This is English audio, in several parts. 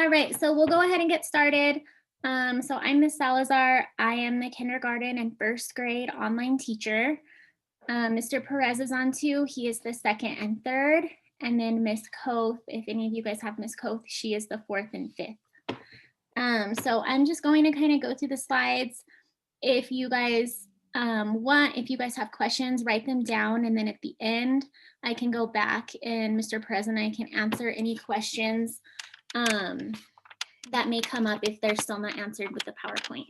All right, so we'll go ahead and get started. So I'm Miss Salazar. I am the kindergarten and first grade online teacher. Mr. Perez is on too. He is the second and third. And then Miss Koth, if any of you guys have Miss Koth, she is the fourth and fifth. So I'm just going to kind of go through the slides. If you guys if you guys have questions, write them down. And then at the end, I can go back and Mr. Perez and I can answer any questions that may come up if they're still not answered with the PowerPoint.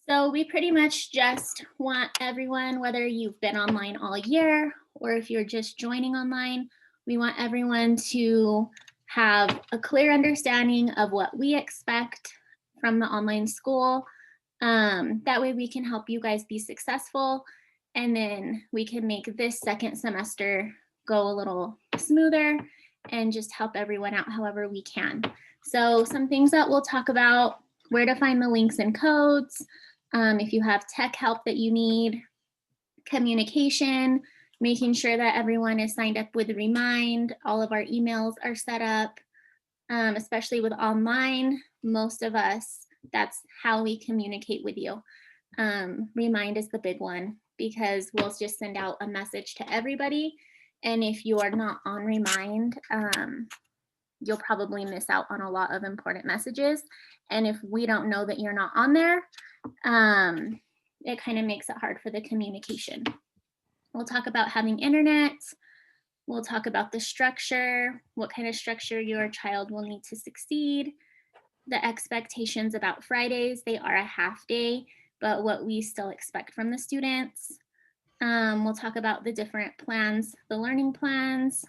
So we pretty much just want everyone, whether you've been online all year or if you're just joining online, we want everyone to have a clear understanding of what we expect from the online school. That way we can help you guys be successful, and then we can make this second semester go a little smoother and just help everyone out however we can. So some things that we'll talk about: where to find the links and codes, if you have tech help that you need, communication, making sure that everyone is signed up with Remind, all of our emails are set up, especially with online, most of us, that's how we communicate with you. Remind is the big one because we'll just send out a message to everybody. And if you are not on Remind, you'll probably miss out on a lot of important messages. And if we don't know that you're not on there, it kind of makes it hard for the communication. We'll talk about having internet. We'll talk about the structure, what kind of structure your child will need to succeed. The expectations about Fridays, they are a half day, but what we still expect from the students. We'll talk about the different plans, the learning plans,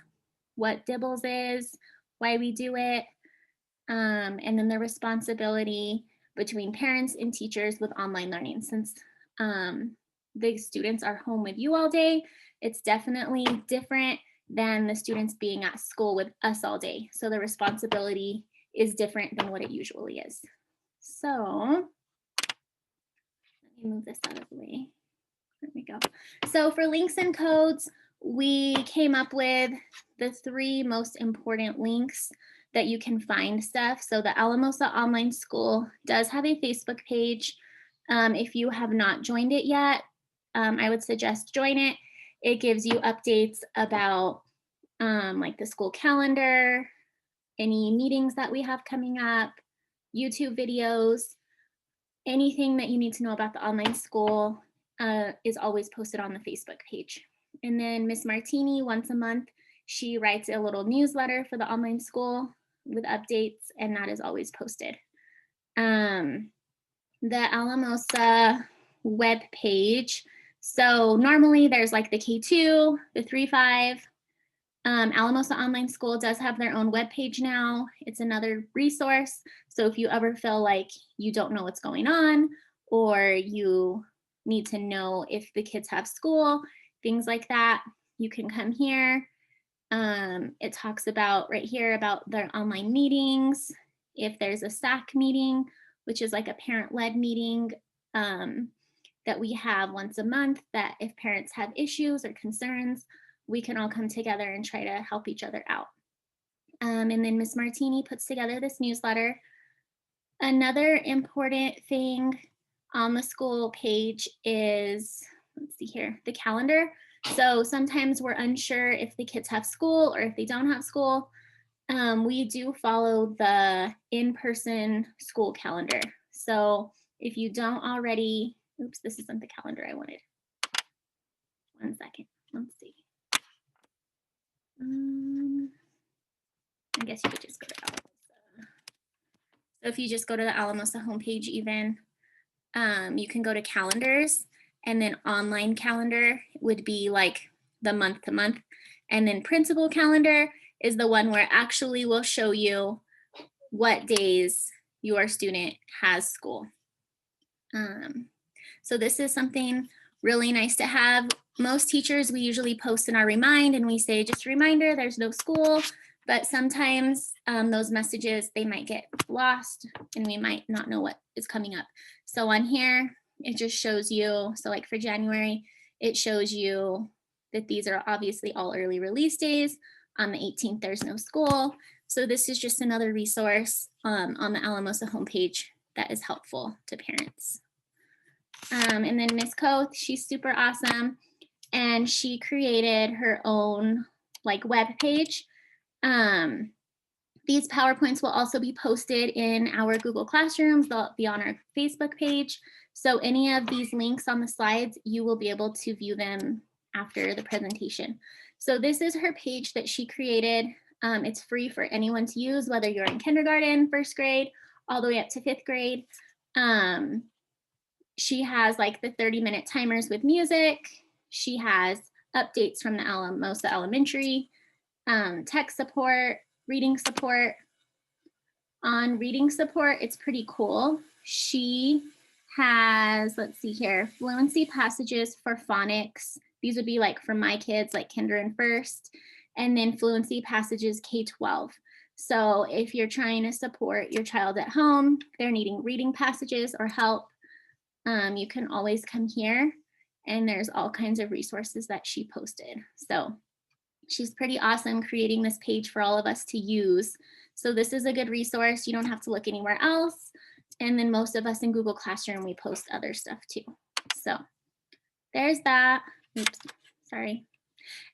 what Dibbles is, why we do it, and then the responsibility between parents and teachers with online learning. Since the students are home with you all day, it's definitely different than the students being at school with us all day. So the responsibility is different than what it usually is. So let me move this out of the way. There we go. So for links and codes, we came up with the 3 most important links that you can find stuff. So the Alamosa Online School does have a Facebook page. If you have not joined it yet, I would suggest join it. It gives you updates about like the school calendar, any meetings that we have coming up, YouTube videos, anything that you need to know about the online school is always posted on the Facebook page. And then Miss Martini, once a month, she writes a little newsletter for the online school with updates, and that is always posted. The Alamosa web page. So normally there's like the K2, the 3-5. Alamosa Online School does have their own webpage now. It's another resource. So if you ever feel like you don't know what's going on, or you need to know if the kids have school, things like that, you can come here. It talks about right here about their online meetings. If there's a SAC meeting, which is like a parent-led meeting that we have once a month, that if parents have issues or concerns, we can all come together and try to help each other out. And then Miss Martini puts together this newsletter. Another important thing on the school page is, let's see here, the calendar. So sometimes we're unsure if the kids have school or if they don't have school. We do follow the in-person school calendar. So if you don't already, oops, this isn't the calendar I wanted. One second, let's see. I guess you could just go to Alamosa. So if you just go to the Alamosa homepage even, you can go to calendars, and then online calendar would be like the month to month. And then principal calendar is the one where actually will show you what days your student has school. So this is something really nice to have. Most teachers, we usually post in our Remind and we say, just a reminder, there's no school, but sometimes those messages, they might get lost and we might not know what is coming up. So on here, it just shows you, so like for January, it shows you that these are obviously all early release days. On the 18th, there's no school. So this is just another resource on the Alamosa homepage that is helpful to parents. And then Miss Koth, she's super awesome. And she created her own like web page. These PowerPoints will also be posted in our Google Classrooms. They'll be on our Facebook page. So any of these links on the slides, you will be able to view them after the presentation. So this is her page that she created. It's free for anyone to use, whether you're in kindergarten, first grade, all the way up to 5th grade. She has like the 30-minute timers with music. She has updates from the Alamosa Elementary, tech support, reading support. On reading support, it's pretty cool. She has, let's see here, fluency passages for phonics. These would be like for my kids, like kinder and first, and then fluency passages K-12. So if you're trying to support your child at home, they're needing reading passages or help, you can always come here, and there's all kinds of resources that she posted. So she's pretty awesome creating this page for all of us to use. So this is a good resource. You don't have to look anywhere else. And then most of us in Google Classroom, we post other stuff too. So there's that. Oops, sorry.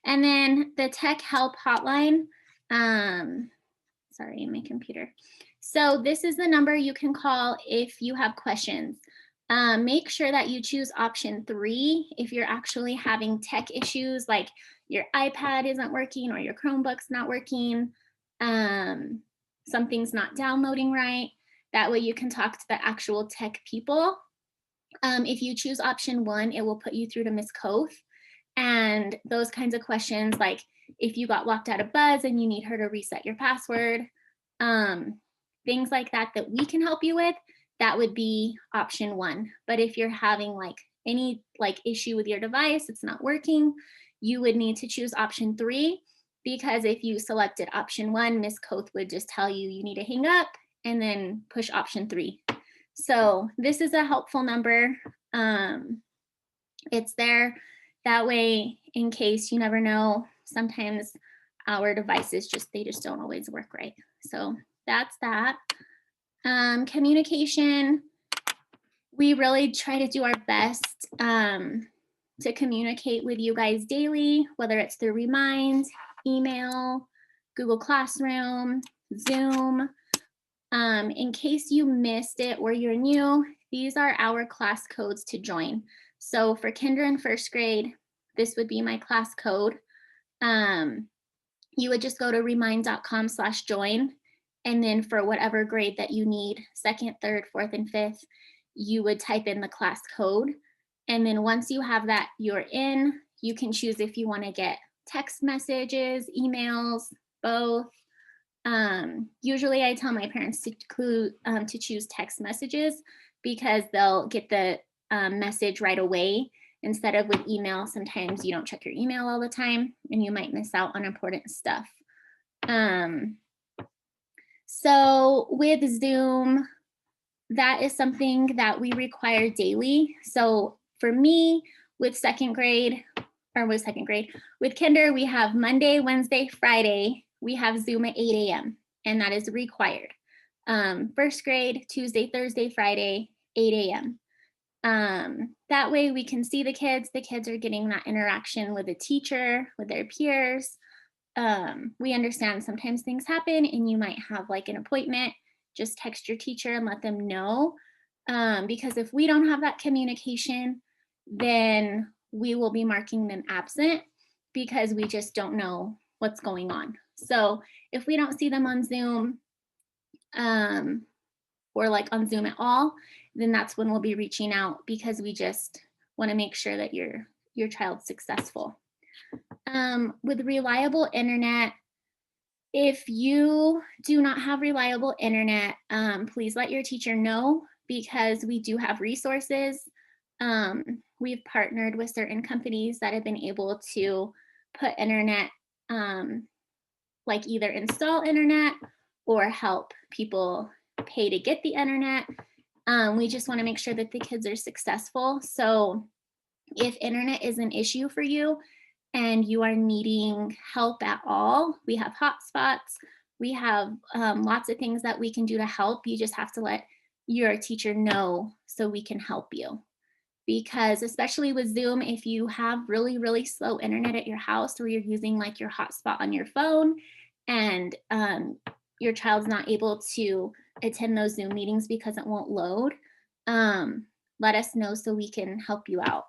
And then the tech help hotline. Sorry, my computer. So this is the number you can call if you have questions. Make sure that you choose option 3 if you're actually having tech issues, like your iPad isn't working or your Chromebook's not working, something's not downloading right. That way you can talk to the actual tech people. If you choose option 1, it will put you through to Miss Koth. And those kinds of questions, like if you got locked out of Buzz and you need her to reset your password, things like that that we can help you with, that would be option 1. But if you're having like any like issue with your device, it's not working, you would need to choose option 3, because if you selected option 1, Miss Koth would just tell you you need to hang up and then push option 3. So this is a helpful number. It's there that way in case, you never know, sometimes our devices they just don't always work right. So that's that. Communication, we really try to do our best to communicate with you guys daily, whether it's through Remind, email, Google Classroom, Zoom. In case you missed it or you're new, these are our class codes to join. So for kinder and first grade, this would be my class code. You would just go to remind.com/join. And then for whatever grade that you need, 2nd, 3rd, 4th, and 5th, you would type in the class code. And then once you have that, you're in. You can choose if you want to get text messages, emails, both. Usually I tell my parents to choose text messages because they'll get the message right away. Instead of with email, sometimes you don't check your email all the time and you might miss out on important stuff. So with Zoom, that is something that we require daily. So for me, with with kinder, we have Monday, Wednesday, Friday, we have Zoom at 8 a.m. and that is required. First grade, Tuesday, Thursday, Friday, 8 a.m. That way we can see the kids are getting that interaction with the teacher, with their peers. We understand sometimes things happen and you might have like an appointment, just text your teacher and let them know. Because if we don't have that communication, then we will be marking them absent because we just don't know what's going on. So if we don't see them on Zoom, or like on Zoom at all, then that's when we'll be reaching out because we just want to make sure that your child's successful. With reliable internet, if you do not have reliable internet, please let your teacher know because we do have resources. We've partnered with certain companies that have been able to put internet, like either install internet or help people pay to get the internet. We just want to make sure that the kids are successful. So if internet is an issue for you and you are needing help at all, we have hotspots. We have lots of things that we can do to help. You just have to let your teacher know so we can help you. Because especially with Zoom, if you have really, really slow internet at your house, or you're using like your hotspot on your phone, and your child's not able to attend those Zoom meetings because it won't load, let us know so we can help you out.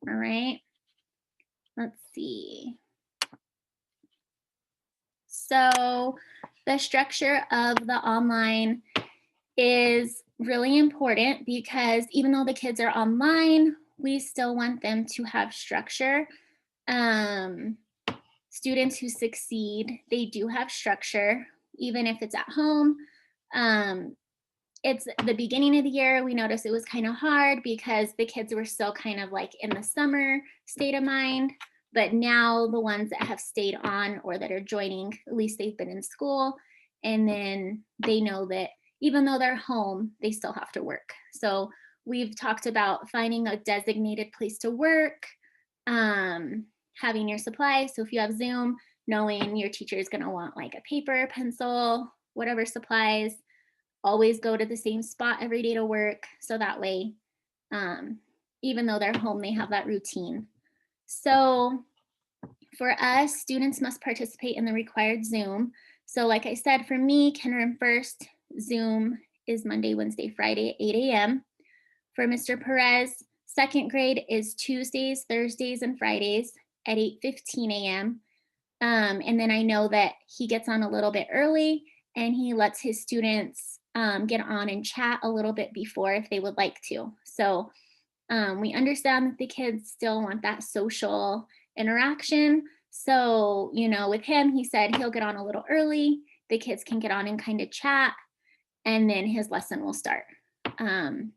All right. Let's see. So the structure of the online is really important, because even though the kids are online, we still want them to have structure. Students who succeed, they do have structure, even if it's at home. It's the beginning of the year. We noticed it was kind of hard because the kids were still kind of like in the summer state of mind. But now the ones that have stayed on or that are joining, at least they've been in school. And then they know that even though they're home, they still have to work. So we've talked about finding a designated place to work, having your supplies. So if you have Zoom, knowing your teacher is going to want like a paper, pencil, whatever supplies, always go to the same spot every day to work. So that way, even though they're home, they have that routine. So for us, students must participate in the required Zoom. So like I said, for me, kindergarten first, Zoom is Monday, Wednesday, Friday at 8 a.m. For Mr. Perez, second grade is Tuesdays, Thursdays, and Fridays at 8:15 a.m. And then I know that he gets on a little bit early, and he lets his students get on and chat a little bit before if they would like to. So we understand that the kids still want that social interaction. So, with him, he said he'll get on a little early. The kids can get on and kind of chat, and then his lesson will start. And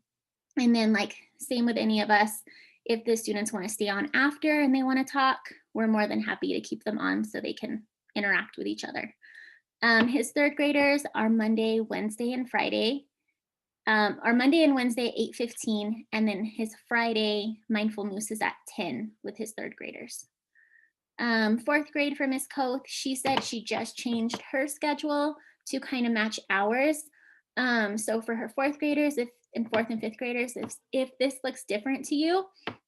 then, like, same with any of us, if the students want to stay on after and they want to talk, we're more than happy to keep them on so they can interact with each other. His third graders are Monday, Wednesday, and Friday. Our Monday and Wednesday, 8:15, and then his Friday Mindful Moose is at 10 with his third graders. Fourth grade for Miss Koth, she said she just changed her schedule to kind of match ours. So for her fourth graders, and fourth and fifth graders, if this looks different to you,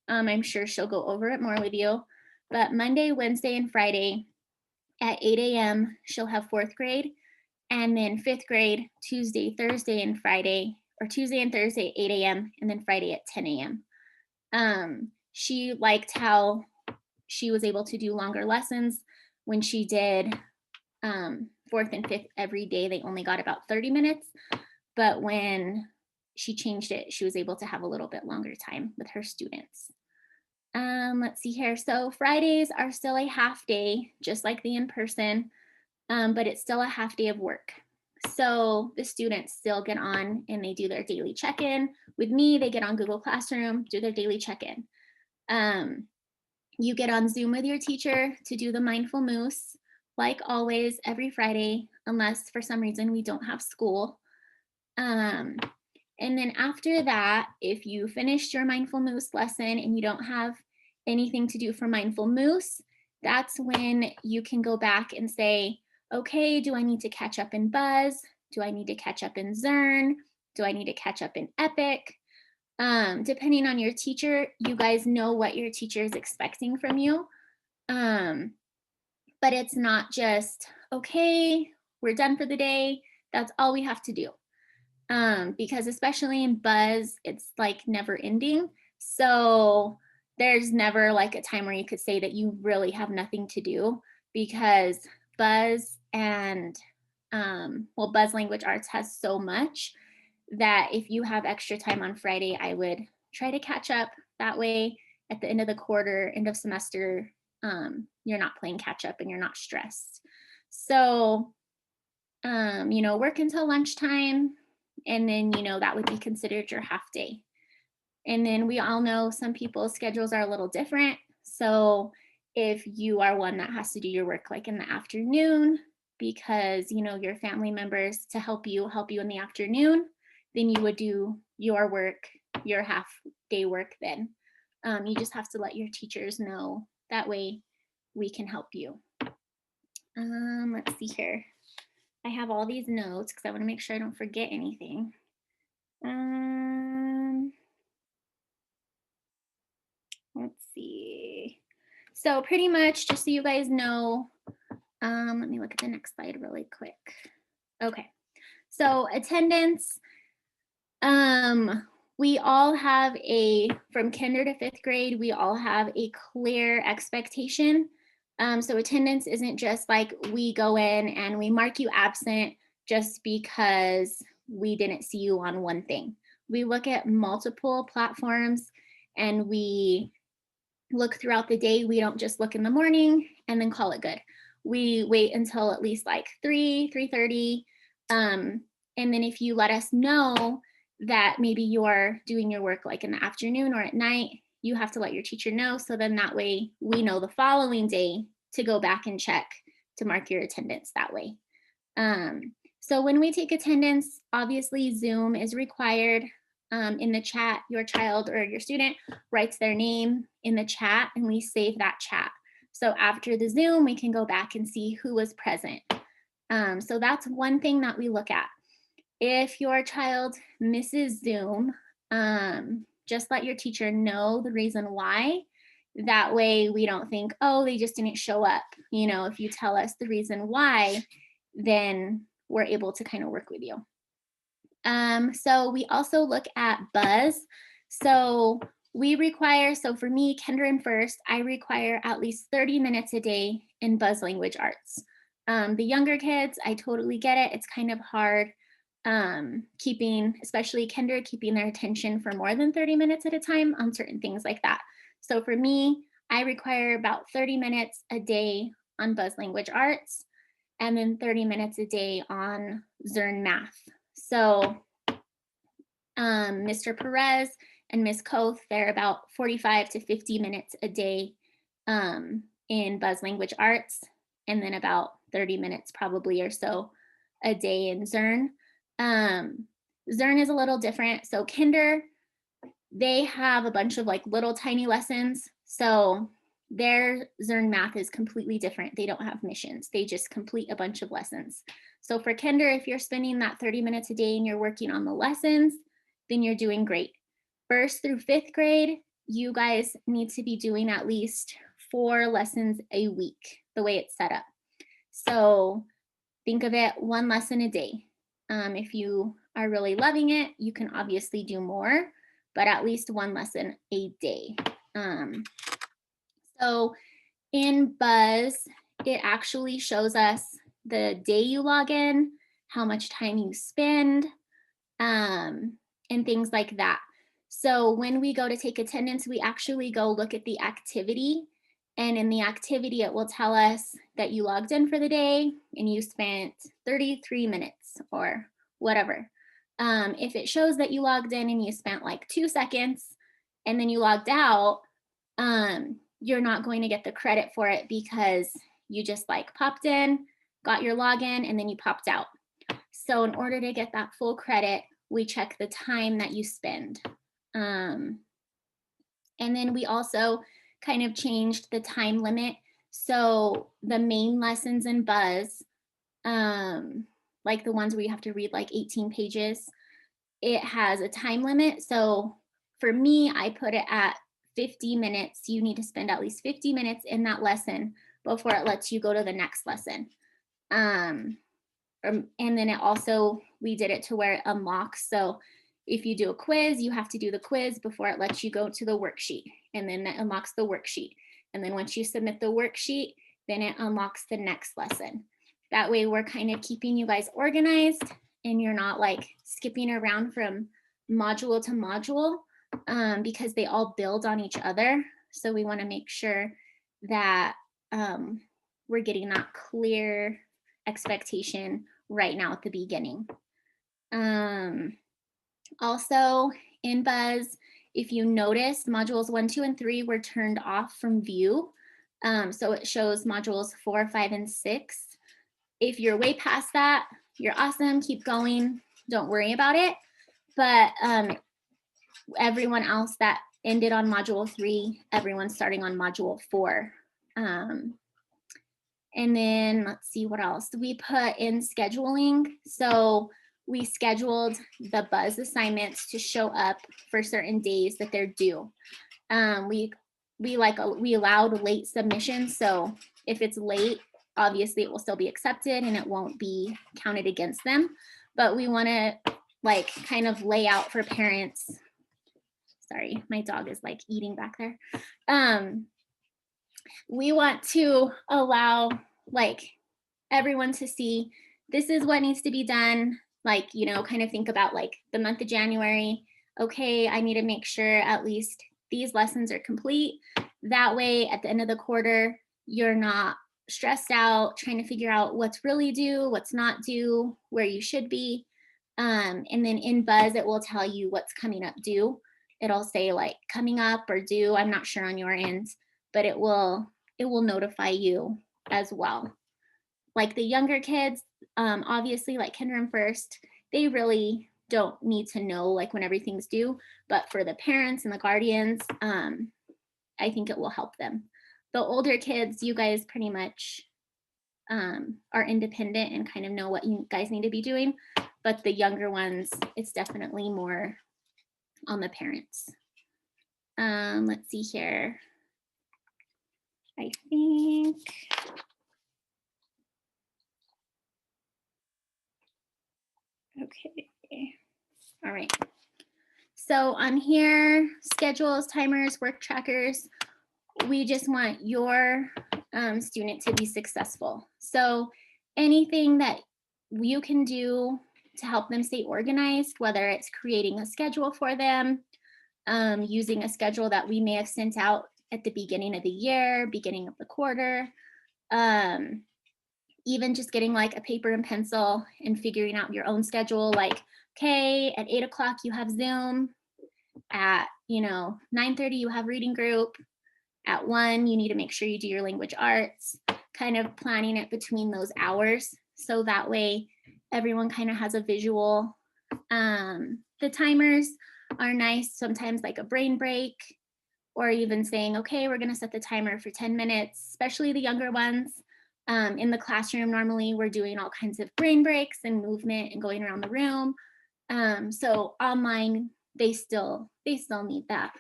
I'm sure she'll go over it more with you. But Monday, Wednesday, and Friday at 8 a.m., she'll have fourth grade. And then fifth grade, Tuesday, Thursday, and Friday, or Tuesday and Thursday at 8 a.m., and then Friday at 10 a.m. She liked how she was able to do longer lessons. When she did fourth and fifth every day, they only got about 30 minutes. But when she changed it, she was able to have a little bit longer time with her students. Let's see here. So Fridays are still a half day, just like the in-person, but it's still a half day of work. So the students still get on and they do their daily check-in. With me, they get on Google Classroom, do their daily check-in. You get on Zoom with your teacher to do the Mindful Moose, like always, every Friday, unless for some reason we don't have school. And then after that, if you finished your Mindful Moose lesson and you don't have anything to do for Mindful Moose, that's when you can go back and say, okay, do I need to catch up in Buzz? Do I need to catch up in Zern? Do I need to catch up in Epic? Depending on your teacher, you guys know what your teacher is expecting from you. But it's not just, okay, we're done for the day. That's all we have to do. Because especially in Buzz, it's like never ending. So there's never like a time where you could say that you really have nothing to do, because Buzz and Buzz Language Arts has so much that if you have extra time on Friday, I would try to catch up. That way at the end of the quarter, end of semester, you're not playing catch up and you're not stressed. So, work until lunchtime, and then, that would be considered your half day. And then we all know some people's schedules are a little different. So if you are one that has to do your work like in the afternoon, because, your family members to help you in the afternoon, then you would do your work, your half day work then. You just have to let your teachers know. That way we can help you. Let's see here. I have all these notes because I want to make sure I don't forget anything. Let's see. So pretty much, just so you guys know, let me look at the next slide really quick. Okay, so attendance. We all have from kinder to 5th grade, we all have a clear expectation. So attendance isn't just like we go in and we mark you absent just because we didn't see you on one thing. We look at multiple platforms and we look throughout the day. We don't just look in the morning and then call it good. We wait until at least like 3:30. And then if you let us know that maybe you're doing your work like in the afternoon or at night, you have to let your teacher know. So then that way we know the following day to go back and check to mark your attendance that way. So when we take attendance, obviously Zoom is required. In the chat, your child or your student writes their name in the chat and we save that chat. So after the Zoom, we can go back and see who was present. So that's one thing that we look at. If your child misses Zoom, just let your teacher know the reason why. That way we don't think, oh, they just didn't show up. You know, if you tell us the reason why, then we're able to kind of work with you. So we also look at buzz. So we require, so for me, kindergarten first, I require at least 30 minutes a day in buzz language arts. The younger kids, I totally get it. It's kind of hard keeping, especially kinder, keeping their attention for more than 30 minutes at a time on certain things like that. So for me, I require about 30 minutes a day on buzz language arts and then 30 minutes a day on Zern math. So Mr. Perez and Ms. Koth, they're about 45 to 50 minutes a day in buzz language arts, and then about 30 minutes probably or so a day in Zern. Zern is a little different. So kinder, they have a bunch of like little tiny lessons. So their Zern math is completely different. They don't have missions. They just complete a bunch of lessons. So for kinder, if you're spending that 30 minutes a day and you're working on the lessons, then you're doing great. 1st through 5th grade, you guys need to be doing at least 4 lessons a week, the way it's set up. So think of it 1 lesson a day. If you are really loving it, you can obviously do more, but at least 1 lesson a day. So in Buzz, it actually shows us the day you log in, how much time you spend, and things like that. So when we go to take attendance, we actually go look at the activity. And in the activity, it will tell us that you logged in for the day and you spent 33 minutes or whatever. If it shows that you logged in and you spent like 2 seconds and then you logged out, you're not going to get the credit for it because you just like popped in, got your login, and then you popped out. So in order to get that full credit, we check the time that you spend. And then we also kind of changed the time limit. So the main lessons in Buzz, like the ones where you have to read like 18 pages, it has a time limit. So for me, I put it at 50 minutes. You need to spend at least 50 minutes in that lesson before it lets you go to the next lesson. And then it also, we did it to where it unlocks. So if you do a quiz, you have to do the quiz before it lets you go to the worksheet. And then that unlocks the worksheet. And then once you submit the worksheet, then it unlocks the next lesson. That way we're kind of keeping you guys organized and you're not like skipping around from module to module because they all build on each other. So we want to make sure that we're getting that clear expectation right now at the beginning. Also in Buzz, if you notice, modules 1, 2, and 3 were turned off from view. So it shows modules 4, 5, and 6. If you're way past that, you're awesome, keep going, don't worry about it. But everyone else that ended on module 3, everyone's starting on module 4. And then let's see what else. We put in scheduling. So we scheduled the buzz assignments to show up for certain days that they're due. We allowed late submissions. So if it's late, obviously it will still be accepted and it won't be counted against them. But we want to like kind of lay out for parents. Sorry, my dog is like eating back there. We want to allow like everyone to see this is what needs to be done. Like, you know, kind of think about like the month of January. Okay, I need to make sure at least these lessons are complete. That way, at the end of the quarter, you're not stressed out trying to figure out what's really due, what's not due, where you should be. And then in Buzz, it will tell you what's coming up due. It'll say like coming up or due. I'm not sure on your end, but it will notify you as well. Like the younger kids, obviously like kinder and first, they really don't need to know like when everything's due, but for the parents and the guardians, I think it will help them. The older kids, you guys pretty much are independent and kind of know what you guys need to be doing, but the younger ones, it's definitely more on the parents. Let's see here. I think. Okay. All right. So on here, schedules, timers, work trackers, we just want your student to be successful. So anything that you can do to help them stay organized, whether it's creating a schedule for them, using a schedule that we may have sent out at the beginning of the year, beginning of the quarter, even just getting like a paper and pencil and figuring out your own schedule, like, okay, at 8 o'clock you have Zoom, at 9:30 you have reading group, at 1 you need to make sure you do your language arts, kind of planning it between those hours so that way everyone kind of has a visual. The timers are nice, sometimes like a brain break, or even saying, okay, we're going to set the timer for 10 minutes, especially the younger ones. In the classroom, normally we're doing all kinds of brain breaks and movement and going around the room. So online, they still need that.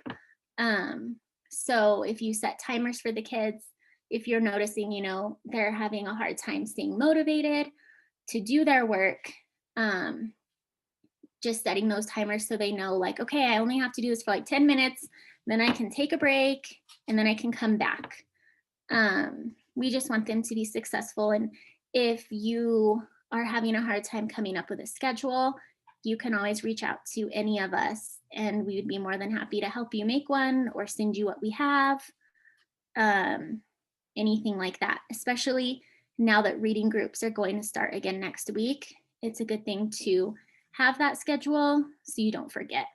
So if you set timers for the kids, if you're noticing, they're having a hard time staying motivated to do their work, just setting those timers so they know like, okay, I only have to do this for like 10 minutes, then I can take a break and then I can come back. We just want them to be successful. And if you are having a hard time coming up with a schedule, you can always reach out to any of us and we would be more than happy to help you make one or send you what we have, anything like that, especially now that reading groups are going to start again next week. It's a good thing to have that schedule so you don't forget.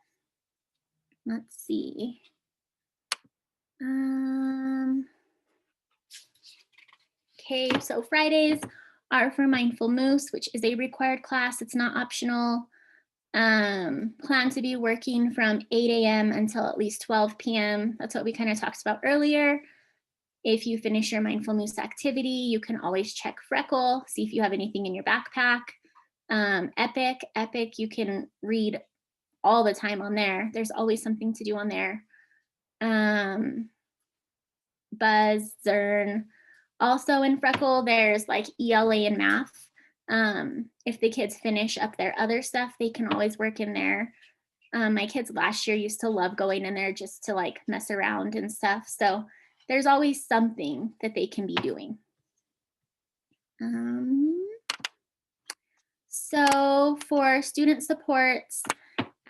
Let's see. Okay, so Fridays are for Mindful Moose, which is a required class. It's not optional. Plan to be working from 8 a.m. until at least 12 p.m. That's what we kind of talked about earlier. If you finish your Mindful Moose activity, you can always check Freckle, see if you have anything in your backpack. Epic, you can read all the time on there. There's always something to do on there. Buzz, Zern. Also in Freckle, there's like ELA and math. If the kids finish up their other stuff, they can always work in there. My kids last year used to love going in there just to like mess around and stuff. So there's always something that they can be doing. So for student supports,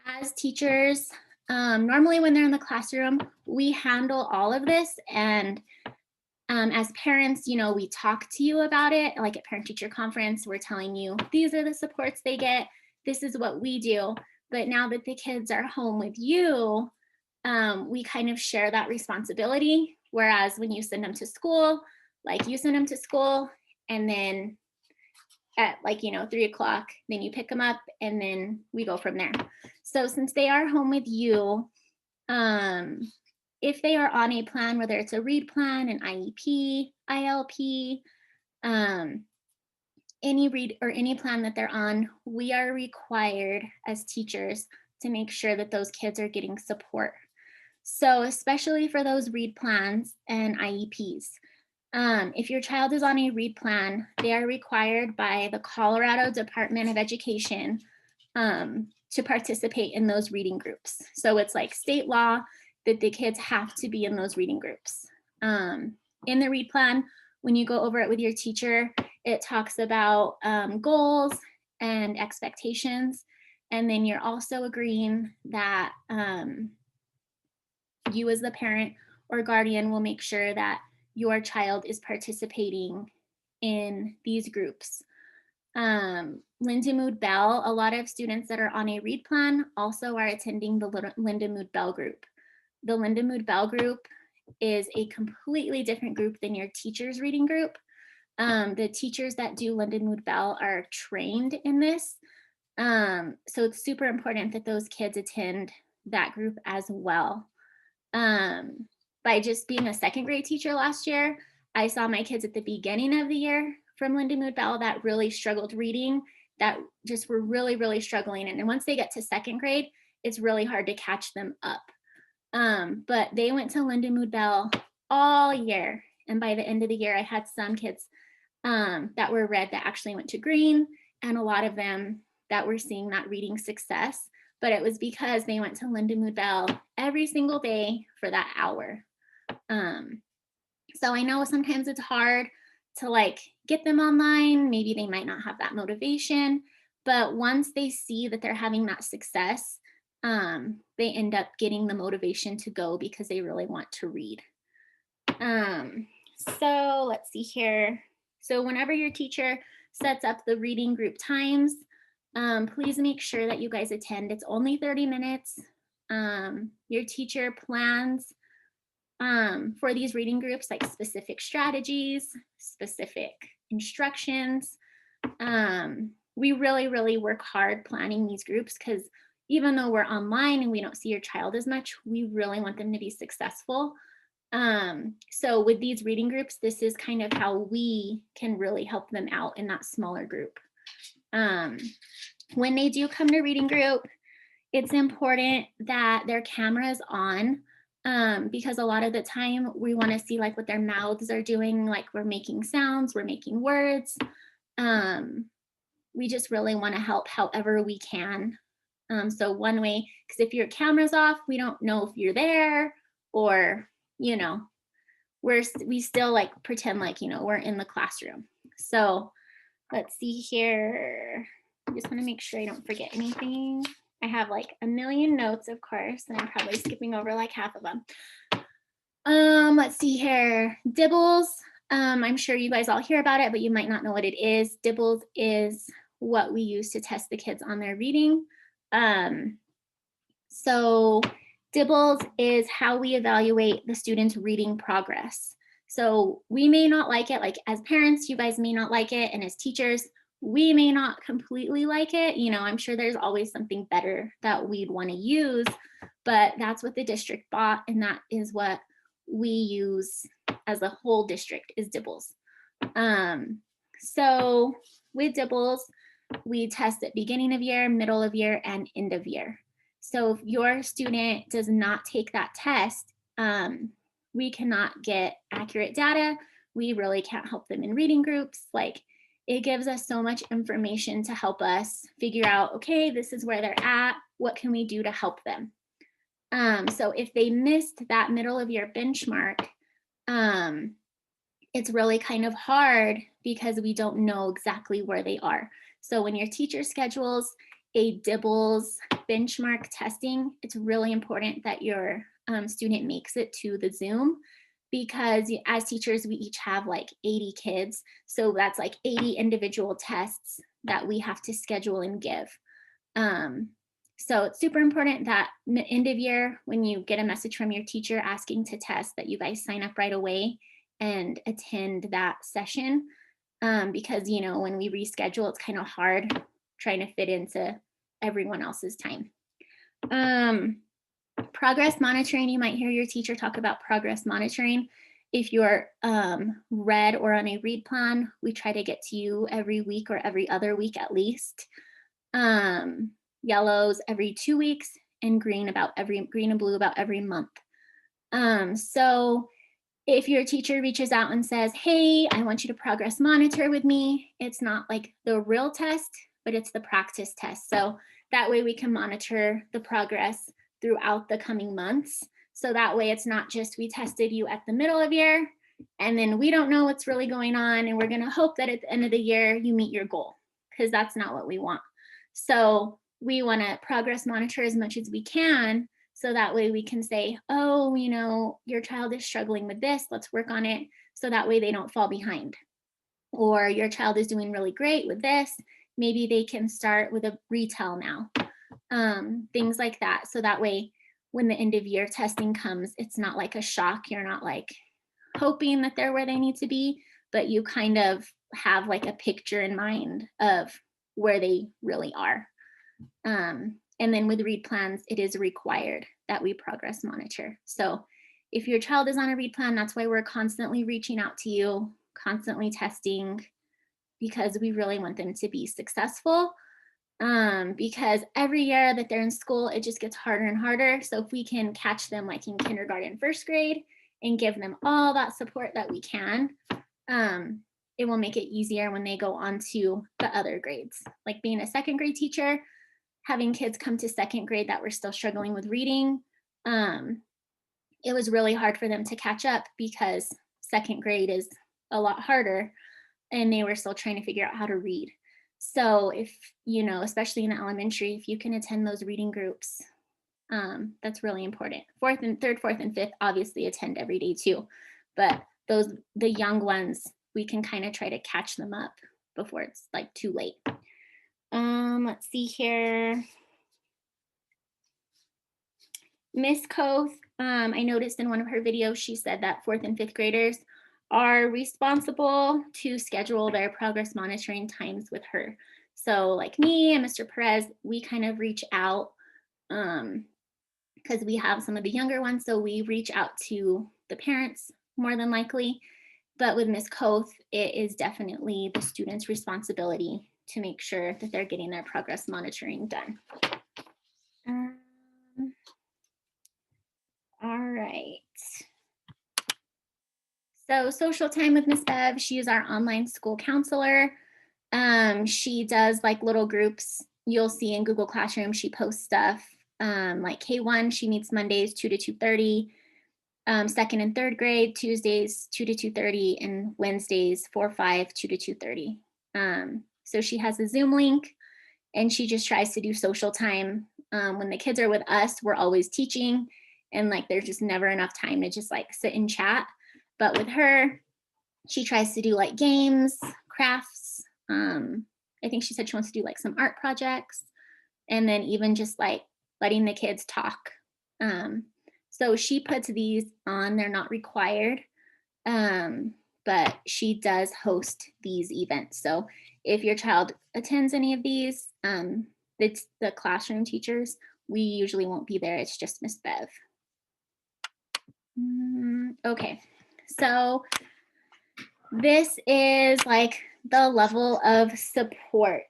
as teachers, normally when they're in the classroom, we handle all of this. And as parents, we talk to you about it, like at parent-teacher conference, we're telling you, these are the supports they get, this is what we do. But now that the kids are home with you, we kind of share that responsibility. Whereas when you send them to school, like you send them to school and then at 3 o'clock, then you pick them up and then we go from there. So since they are home with you, if they are on a plan, whether it's a READ plan, an IEP, ILP, Any read or any plan that they're on, we are required as teachers to make sure that those kids are getting support. So especially for those read plans and IEPs, if your child is on a read plan, they are required by the Colorado Department of Education to participate in those reading groups. So it's like state law that the kids have to be in those reading groups. In the read plan, when you go over it with your teacher, it talks about goals and expectations. And then you're also agreeing that you as the parent or guardian will make sure that your child is participating in these groups. Linda Mood Bell, a lot of students that are on a read plan also are attending the Linda Mood Bell group. The Linda Mood Bell group is a completely different group than your teacher's reading group. The teachers that do Linda Mood Bell are trained in this. So it's super important that those kids attend that group as well. By just being a second grade teacher last year, I saw my kids at the beginning of the year from Linda Mood Bell that really struggled reading, that just were really, really struggling. And then once they get to second grade, it's really hard to catch them up. But they went to Linda Mood Bell all year. And by the end of the year, I had some kids that were red that actually went to green, and a lot of them that were seeing that reading success. But it was because they went to Linda Mood Bell every single day for that hour. So I know sometimes it's hard to like get them online. Maybe they might not have that motivation, but once they see that they're having that success, they end up getting the motivation to go because they really want to read. So let's see here. So whenever your teacher sets up the reading group times, please make sure that you guys attend. It's only 30 minutes. Your teacher plans for these reading groups, like specific strategies, specific instructions. We really, really work hard planning these groups because even though we're online and we don't see your child as much, we really want them to be successful. So with these reading groups, this is kind of how we can really help them out in that smaller group. When they do come to reading group, it's important that their camera is on, because a lot of the time we want to see like what their mouths are doing, like we're making sounds, we're making words. We just really want to help however we can. So one way, because if your camera's off, we don't know if you're there, or, you know, we still like pretend like, you know, we're in the classroom. So let's see here. I just want to make sure I don't forget anything. I have like a million notes, of course, and I'm probably skipping over like half of them. Let's see here. Dibbles. I'm sure you guys all hear about it, but you might not know what it is. Dibbles is what we use to test the kids on their reading. So Dibbles is how we evaluate the student's reading progress. So we may not like it, like as parents, you guys may not like it, and as teachers, we may not completely like it. You know, I'm sure there's always something better that we'd want to use, but that's what the district bought, and that is what we use as a whole district is Dibbles. So with Dibbles, we test at beginning of year, middle of year, and end of year. So if your student does not take that test, we cannot get accurate data. We really can't help them in reading groups. Like, it gives us so much information to help us figure out, okay, this is where they're at. What can we do to help them? So if they missed that middle of year benchmark, it's really kind of hard because we don't know exactly where they are. So when your teacher schedules a Dibbles benchmark testing, it's really important that your student makes it to the Zoom, because as teachers, we each have like 80 kids. So that's like 80 individual tests that we have to schedule and give. So it's super important that end of year, when you get a message from your teacher asking to test, that you guys sign up right away and attend that session. Because, you know, when we reschedule, it's kind of hard trying to fit into everyone else's time. Progress monitoring, you might hear your teacher talk about progress monitoring. If you're red or on a read plan, we try to get to you every week or every other week at least. Yellows every 2 weeks, and green and blue about every month. So if your teacher reaches out and says, hey, I want you to progress monitor with me, it's not like the real test, but it's the practice test. So that way we can monitor the progress throughout the coming months. So that way it's not just we tested you at the middle of year and then we don't know what's really going on and we're going to hope that at the end of the year you meet your goal, because that's not what we want. So we want to progress monitor as much as we can, so that way we can say, oh, your child is struggling with this, let's work on it, so that way they don't fall behind. Or your child is doing really great with this, maybe they can start with a retell now. Things like that. So that way when the end of year testing comes, it's not like a shock. You're not like hoping that they're where they need to be, but you kind of have like a picture in mind of where they really are. And then with read plans, it is required that we progress monitor. So if your child is on a read plan, that's why we're constantly reaching out to you, constantly testing, because we really want them to be successful. Because every year that they're in school, it just gets harder and harder. So if we can catch them like in kindergarten, first grade, and give them all that support that we can, it will make it easier when they go on to the other grades. Like being a second grade teacher, having kids come to second grade that were still struggling with reading, it was really hard for them to catch up because second grade is a lot harder and they were still trying to figure out how to read. So if, especially in the elementary, if you can attend those reading groups, that's really important. Third, fourth, and fifth, obviously attend every day too. But the young ones, we can kind of try to catch them up before it's like too late. Let's see here. Miss Koth, I noticed in one of her videos, she said that fourth and fifth graders are responsible to schedule their progress monitoring times with her. So like me and Mr. Perez, we kind of reach out because we have some of the younger ones. So we reach out to the parents more than likely. But with Miss Koth, it is definitely the student's responsibility to make sure that they're getting their progress monitoring done. All right. So social time with Miss Bev, she is our online school counselor. She does like little groups. You'll see in Google Classroom, she posts stuff. Like K1, she meets Mondays 2 to 2:30. Second and third grade, Tuesdays 2 to 2:30, and Wednesdays 4-5, 2 to 2:30. So she has a Zoom link and she just tries to do social time. When the kids are with us, we're always teaching, and like there's just never enough time to just like sit and chat. But with her, she tries to do like games, crafts. I think she said she wants to do like some art projects, and then even just like letting the kids talk. So she puts these on, they're not required, but she does host these events. So if your child attends any of these, it's the classroom teachers, we usually won't be there, it's just Miss Bev. Okay, so this is like the level of support.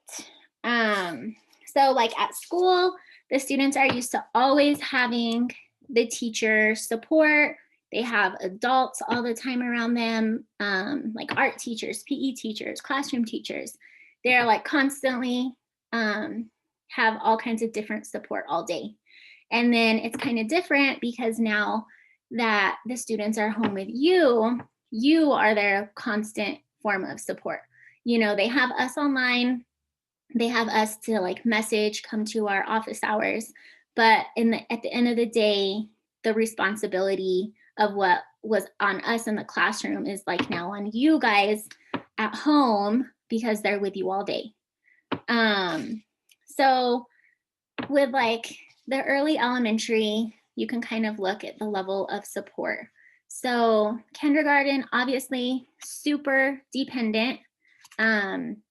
So like at school, the students are used to always having the teacher support. They have adults all the time around them, like art teachers, PE teachers, classroom teachers. They're like constantly have all kinds of different support all day. And then it's kind of different because now that the students are home with you, you are their constant form of support. They have us online, they have us to like message, come to our office hours, but at the end of the day, the responsibility of what was on us in the classroom is like now on you guys at home because they're with you all day. So with like the early elementary, you can kind of look at the level of support. So kindergarten, obviously super dependent.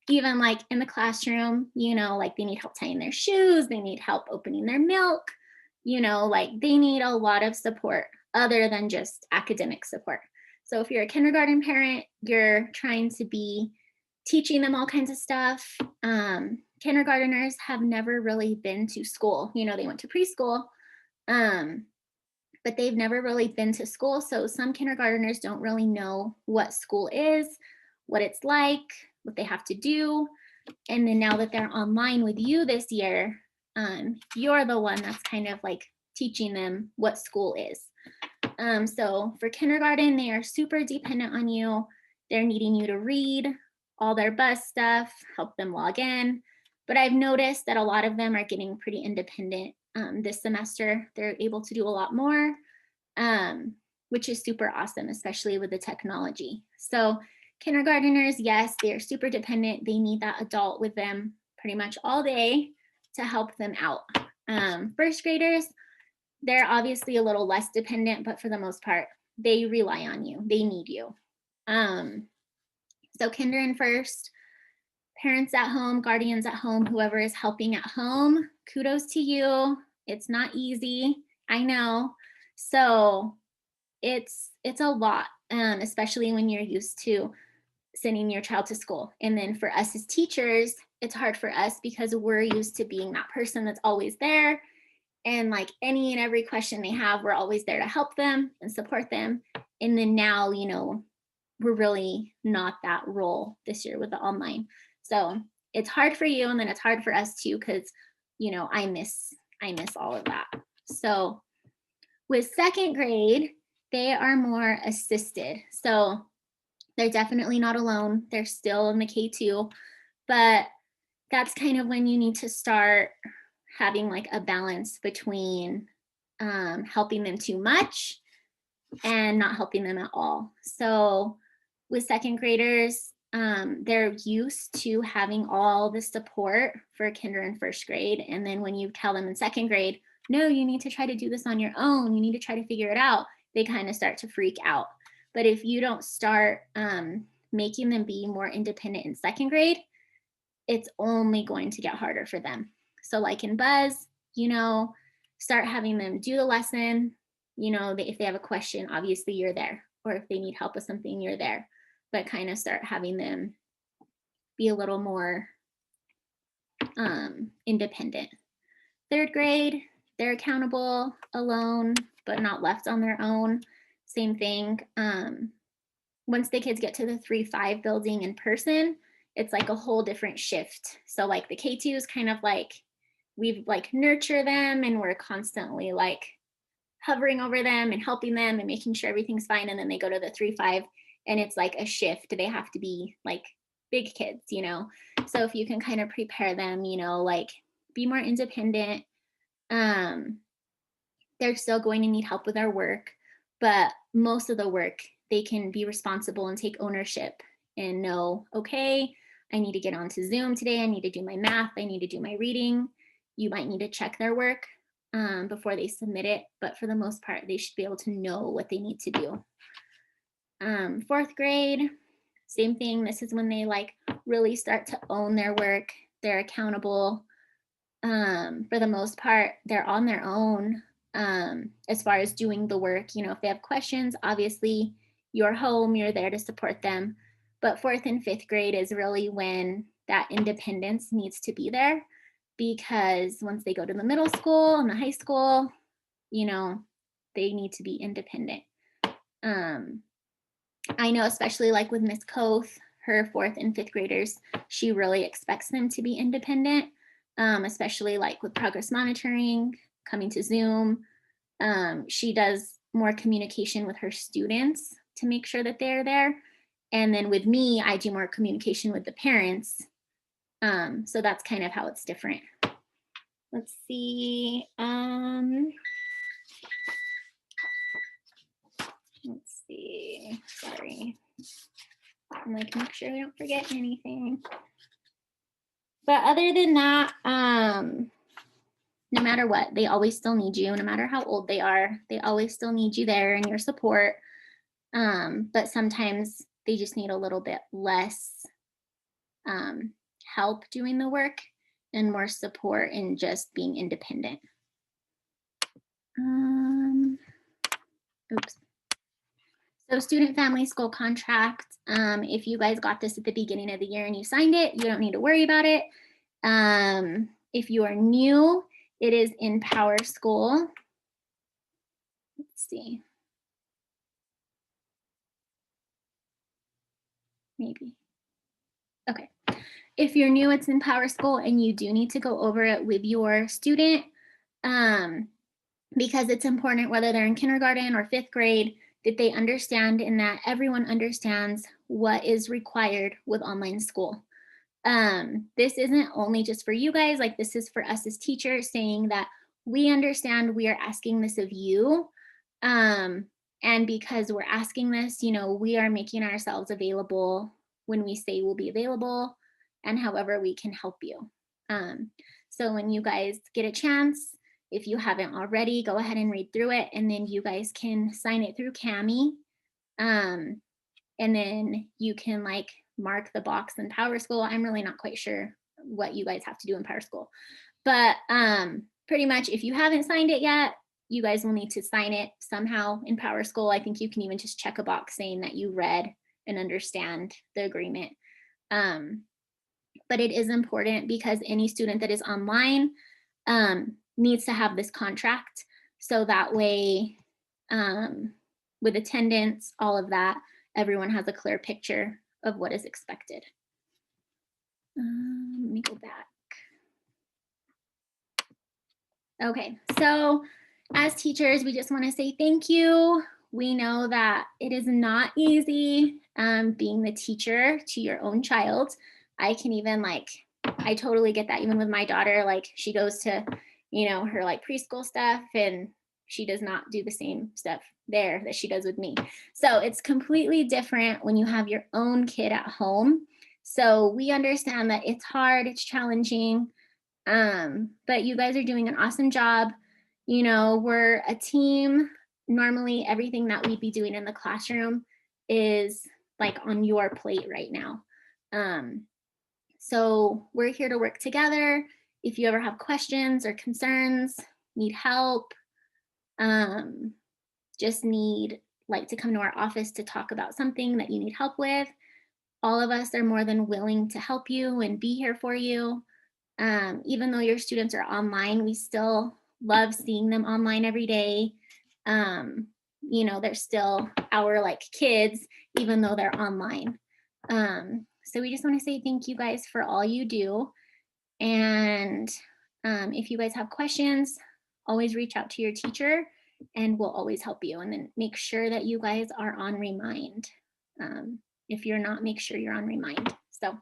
Even like in the classroom, like they need help tying their shoes, they need help opening their milk, like they need a lot of support other than just academic support. So if you're a kindergarten parent, you're trying to be teaching them all kinds of stuff. Kindergarteners have never really been to school. You know, they went to preschool, but they've never really been to school. So some kindergarteners don't really know what school is, what it's like, what they have to do. And then now that they're online with you this year, you're the one that's kind of like teaching them what school is. So for kindergarten, they are super dependent on you. They're needing you to read all their buzz stuff, help them log in. But I've noticed that a lot of them are getting pretty independent this semester. They're able to do a lot more, which is super awesome, especially with the technology. So kindergarteners, yes, they are super dependent. They need that adult with them pretty much all day to help them out. First graders, they're obviously a little less dependent, but for the most part, they rely on you. They need you. So kinder and first, parents at home, guardians at home, whoever is helping at home, kudos to you. It's not easy, I know. So it's a lot, especially when you're used to sending your child to school. And then for us as teachers, it's hard for us because we're used to being that person that's always there. And like any and every question they have, we're always there to help them and support them. And then now, you know, we're really not that role this year with the online. So it's hard for you, and then it's hard for us too, because, you know, I miss all of that. So with second grade, they are more assisted. So they're definitely not alone. They're still in the K2, but that's kind of when you need to start having like a balance between helping them too much and not helping them at all. So with second graders, they're used to having all the support for kinder and first grade. And then when you tell them in second grade, no, you need to try to do this on your own, you need to try to figure it out, they kind of start to freak out. But if you don't start making them be more independent in second grade, it's only going to get harder for them. So like in Buzz, you know, start having them do the lesson. You know, if they have a question, obviously you're there. Or if they need help with something, you're there. But kind of start having them be a little more independent. Third grade, they're accountable, alone, but not left on their own. Same thing. Once the kids get to the 3-5 building in person, it's like a whole different shift. So like the K2 is kind of like, we've like nurture them and we're constantly like hovering over them and helping them and making sure everything's fine. And then they go to the 3-5 and it's like a shift. They have to be like big kids, you know? So if you can kind of prepare them, you know, like be more independent. They're still going to need help with their work, but most of the work they can be responsible and take ownership and know, okay, I need to get onto Zoom today. I need to do my math. I need to do my reading. You might need to check their work before they submit it, but for the most part, they should be able to know what they need to do. Fourth grade, same thing. This is when they like really start to own their work. They're accountable. For the most part, they're on their own as far as doing the work. You know, if they have questions, obviously you're home, you're there to support them. But fourth and fifth grade is really when that independence needs to be there, because once they go to the middle school and the high school, you know, they need to be independent. I know, especially like with Miss Koth, her fourth and fifth graders, she really expects them to be independent, especially like with progress monitoring, coming to Zoom. She does more communication with her students to make sure that they're there. And then with me, I do more communication with the parents. So that's kind of how it's different. Let's see. Let's see. Sorry. I'm like, make sure we don't forget anything. But other than that, no matter what, they always still need you. No matter how old they are, they always still need you there and your support. But sometimes they just need a little bit less help doing the work and more support in just being independent. Oops. So student family school contract, if you guys got this at the beginning of the year and you signed it, you don't need to worry about it. If you are new, it is in Power School. Let's see. Maybe. Okay. If you're new, it's in Power School and you do need to go over it with your student because it's important whether they're in kindergarten or 5th grade that they understand and that everyone understands what is required with online school. This isn't only just for you guys, like this is for us as teachers saying that we understand we are asking this of you. And because we're asking this, you know, we are making ourselves available when we say we'll be available and however we can help you. So when you guys get a chance, if you haven't already, go ahead and read through it and then you guys can sign it through Cami. And then you can like mark the box in Power School. I'm really not quite sure what you guys have to do in Power School, but pretty much if you haven't signed it yet, you guys will need to sign it somehow in Power School. I think you can even just check a box saying that you read and understand the agreement. But it is important because any student that is online needs to have this contract. So that way, with attendance, all of that, everyone has a clear picture of what is expected. Let me go back. Okay, so as teachers, we just want to say thank you. We know that it is not easy being the teacher to your own child. I can even I totally get that even with my daughter, like she goes to, you know, her like preschool stuff and she does not do the same stuff there that she does with me. So it's completely different when you have your own kid at home. So we understand that it's hard, it's challenging, but you guys are doing an awesome job. You know, we're a team. Normally everything that we'd be doing in the classroom is like on your plate right now. So we're here to work together. If you ever have questions or concerns, need help, just need like to come to our office to talk about something that you need help with, all of us are more than willing to help you and be here for you. Even though your students are online, we still love seeing them online every day. You know, they're still our like kids, even though they're online. So we just want to say thank you guys for all you do. And if you guys have questions, always reach out to your teacher and we'll always help you. And then make sure that you guys are on Remind. If you're not, make sure you're on Remind. So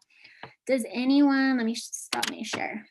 does anyone, let me stop my share.